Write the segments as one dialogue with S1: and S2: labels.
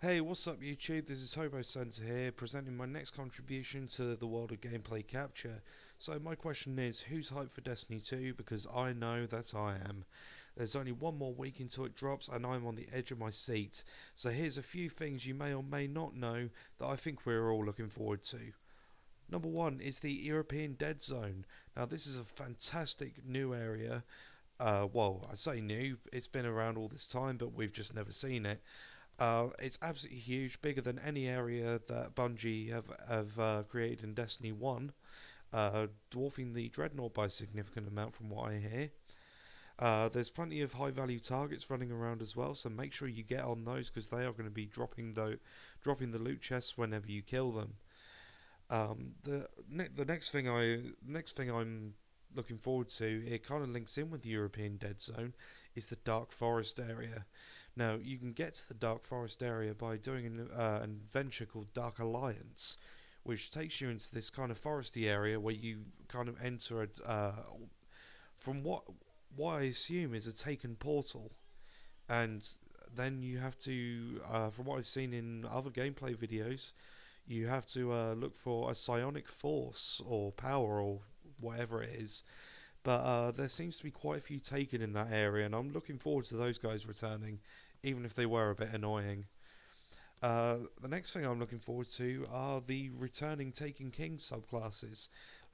S1: Hey, what's up YouTube? This is Hobo Center here, presenting my next contribution to the world of gameplay capture. So my question is, who's hyped for Destiny 2? Because I know that I am. There's only one more week until it drops and I'm on the edge of my seat. So here's a few things you may or may not know that I think we're all looking forward to. Number one is the European Dead Zone. Now this is a fantastic new area. Well, I say new, it's been around all this time, but we've just never seen it. It's absolutely huge, bigger than any area that Bungie have created in Destiny 1, dwarfing the Dreadnought by a significant amount from what I hear. There's plenty of high value targets running around as well, so make sure you get on those because they are going to be dropping the loot chests whenever you kill them. The next thing I'm looking forward to, it kind of links in with the European Dead Zone, is the Dark Forest area. Now, you can get to the Dark Forest area by doing an adventure called Dark Alliance, which takes you into this kind of foresty area where you kind of enter from what I assume is a taken portal, and then you have to, from what I've seen in other gameplay videos, you have to look for a psionic force or power or whatever it is. But there seems to be quite a few taken in that area, and I'm looking forward to those guys returning, even if they were a bit annoying. The next thing I'm looking forward to are the returning Taken King subclasses.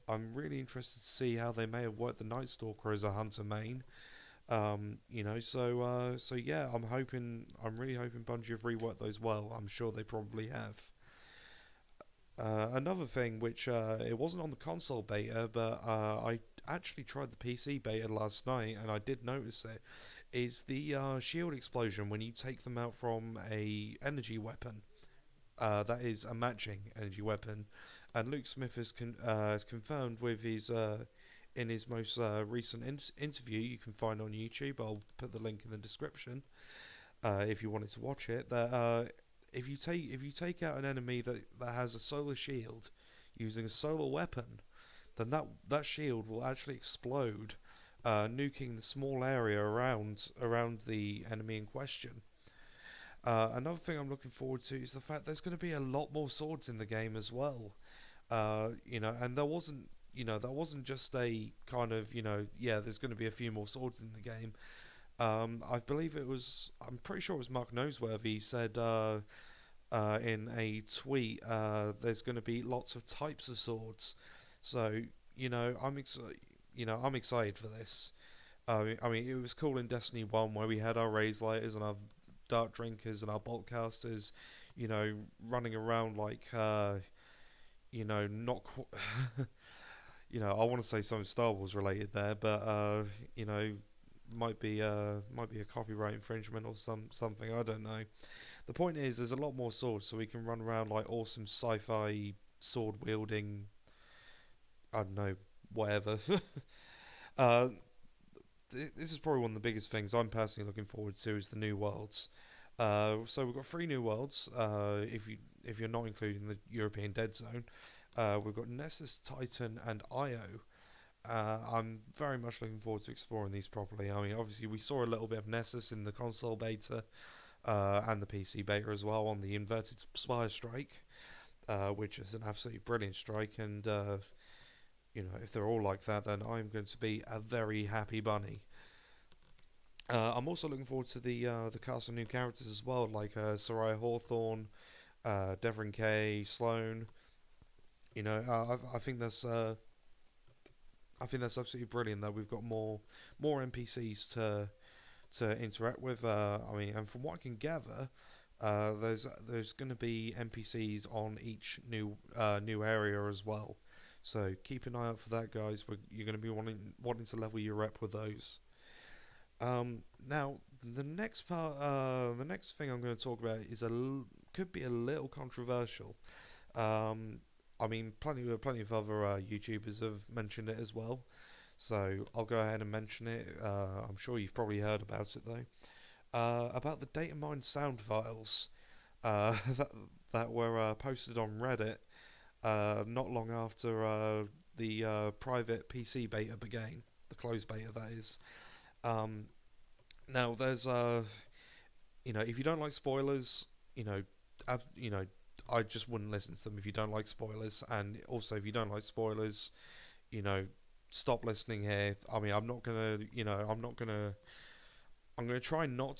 S1: I'm really interested to see how they may have worked the Night Stalker as a hunter main. So yeah, I'm really hoping Bungie have reworked those well. I'm sure they probably have. Another thing, which it wasn't on the console beta, but I actually tried the PC beta last night, and I did notice it, is the shield explosion when you take them out from a energy weapon. That is a matching energy weapon, and Luke Smith has confirmed with his in his most recent interview you can find on YouTube. I'll put the link in the description if you wanted to watch it. That if you take out an enemy that has a solar shield using a solar weapon, then that shield will actually explode, nuking the small area around the enemy in question. Another thing I'm looking forward to is the fact there's going to be a lot more swords in the game as well. And that wasn't just a kind of, yeah, there's going to be a few more swords in the game. I believe I'm pretty sure it was Mark Noseworthy said in a tweet, there's going to be lots of types of swords. So, I'm excited for this. It was cool in Destiny 1 where we had our Raze Lighters and our Dark Drinkers and our Boltcasters, running around like, not I want to say something Star Wars related there, but, might be a copyright infringement or something. I don't know. The point is, there's a lot more swords, so we can run around like awesome sci-fi sword wielding. I don't know, whatever. uh, this is probably one of the biggest things I'm personally looking forward to is the new worlds. So we've got three new worlds. If you're not including the European Dead Zone, we've got Nessus, Titan, and Io. I'm very much looking forward to exploring these properly. I mean, obviously, we saw a little bit of Nessus in the console beta and the PC beta as well on the Inverted Spire Strike, which is an absolutely brilliant strike. And, if they're all like that, then I'm going to be a very happy bunny. I'm also looking forward to the cast of new characters as well, like Soraya Hawthorne, Devon Kay, Sloane. I think that's absolutely brilliant that we've got more NPCs to interact with. And from what I can gather, there's going to be NPCs on each new area as well. So keep an eye out for that, guys. You're going to be wanting to level your rep with those. Now the next thing I'm going to talk about could be a little controversial. Plenty of other YouTubers have mentioned it as well, so I'll go ahead and mention it. I'm sure you've probably heard about it though. About the Datamine sound files that were posted on Reddit not long after the private PC beta began, the closed beta that is. Now there's if you don't like spoilers, you know, I just wouldn't listen to them if you don't like spoilers. And also, if you don't like spoilers, you know, stop listening here. I mean, I'm not gonna, you know, I'm gonna try not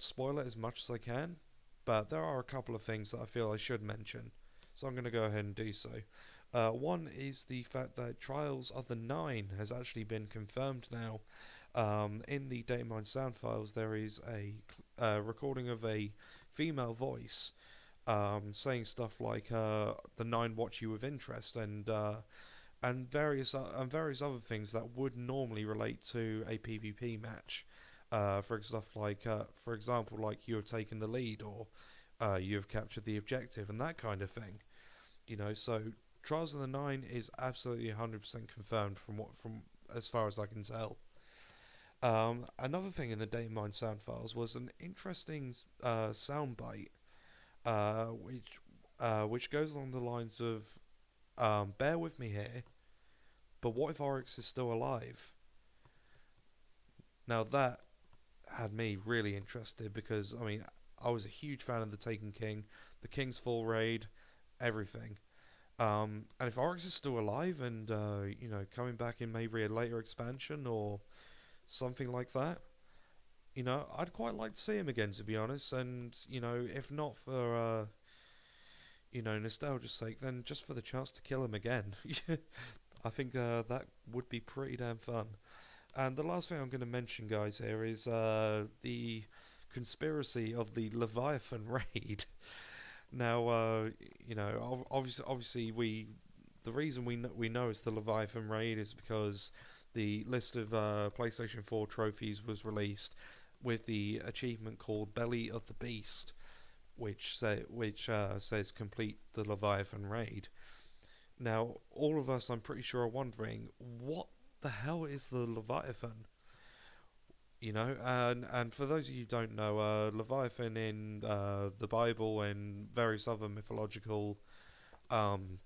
S1: spoil it as much as I can. But there are a couple of things that I feel I should mention, so I'm gonna go ahead and do so. One is the fact that Trials of the Nine has actually been confirmed now. In the Datamine sound files, there is a recording of a female voice saying stuff like "the Nine watch you with interest" and various other things that would normally relate to a PvP match. For example, like you have taken the lead or you have captured the objective and that kind of thing. You know, so Trials of the Nine is absolutely 100% confirmed from as far as I can tell. Another thing in the Datamine sound files was an interesting soundbite, which goes along the lines of, "Bear with me here, but what if Oryx is still alive?" Now that had me really interested because I mean I was a huge fan of the Taken King, the King's Fall raid, everything. And if Oryx is still alive and you know coming back in maybe a later expansion or something like that, you know I'd quite like to see him again to be honest. And you know if not for you know nostalgia's sake, then just for the chance to kill him again. I think that would be pretty damn fun. And the last thing I'm going to mention, guys, here is the conspiracy of the Leviathan raid. Now, you know, obviously, the reason we know it's the Leviathan raid is because the list of PlayStation 4 trophies was released with the achievement called Belly of the Beast, which says complete the Leviathan raid. Now, all of us, I'm pretty sure, are wondering what the hell is the Leviathan? You know, and for those of you who don't know, Leviathan in the Bible and various other mythological um,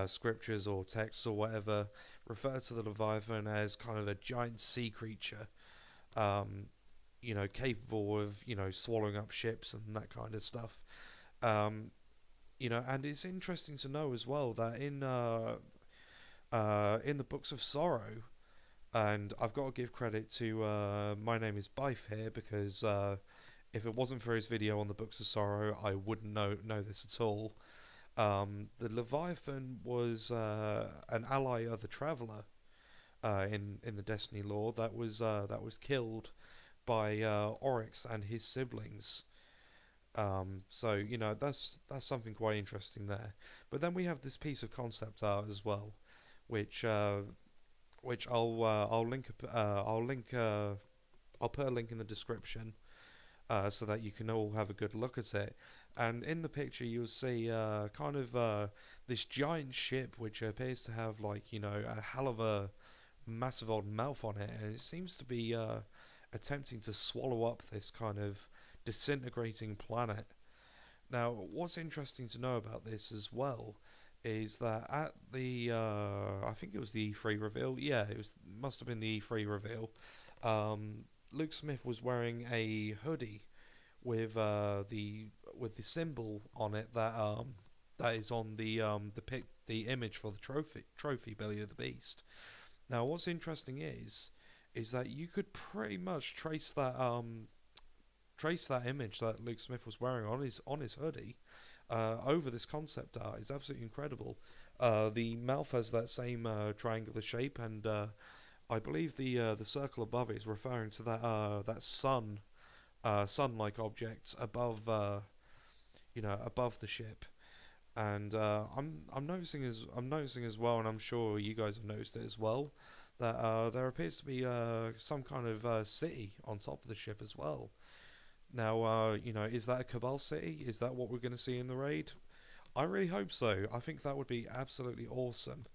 S1: scriptures or texts or whatever refer to the Leviathan as kind of a giant sea creature, you know, capable of you know swallowing up ships and that kind of stuff. Um, you know, and it's interesting to know as well that in the Books of Sorrow, and I've got to give credit to My Name is Bife here because if it wasn't for his video on the Books of Sorrow, I wouldn't know this at all. The Leviathan was an ally of the Traveller in the Destiny lore that was killed by Oryx and his siblings. So you know that's something quite interesting there. But then we have this piece of concept art as well, which I'll put a link in the description so that you can all have a good look at it. And in the picture you'll see this giant ship which appears to have like you know a hell of a massive old mouth on it, and it seems to be attempting to swallow up this kind of disintegrating planet. Now, what's interesting to know about this as well is that at the I think it was the E3 reveal. Yeah, must have been the E3 reveal. Luke Smith was wearing a hoodie with the symbol on it that is on the image for the trophy Belly of the Beast. Now, what's interesting is that you could pretty much trace that image that Luke Smith was wearing on his hoodie over this concept art. Is absolutely incredible. The mouth has that same triangular shape, and I believe the circle above it is referring to that sun-like object above above the ship. And I'm noticing as well, and I'm sure you guys have noticed it as well, that there appears to be some kind of city on top of the ship as well. Now, is that a Cabal city? Is that what we're going to see in the raid? I really hope so. I think that would be absolutely awesome.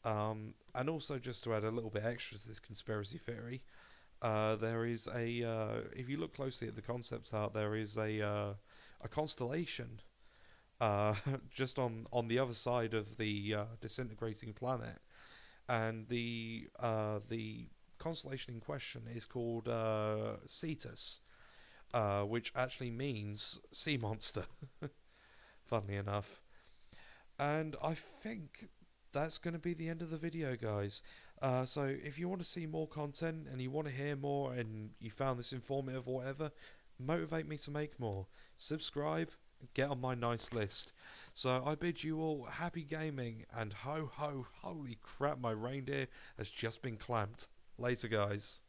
S1: And also, just to add a little bit extra to this conspiracy theory, there is if you look closely at the concept art, there is a constellation just on the other side of the disintegrating planet, and the constellation in question is called Cetus. which actually means sea monster, funnily enough. And I think that's going to be the end of the video, guys. So if you want to see more content and you want to hear more and you found this informative or whatever, motivate me to make more. Subscribe, get on my nice list. So I bid you all happy gaming, and ho ho, holy crap, my reindeer has just been clamped. Later, guys.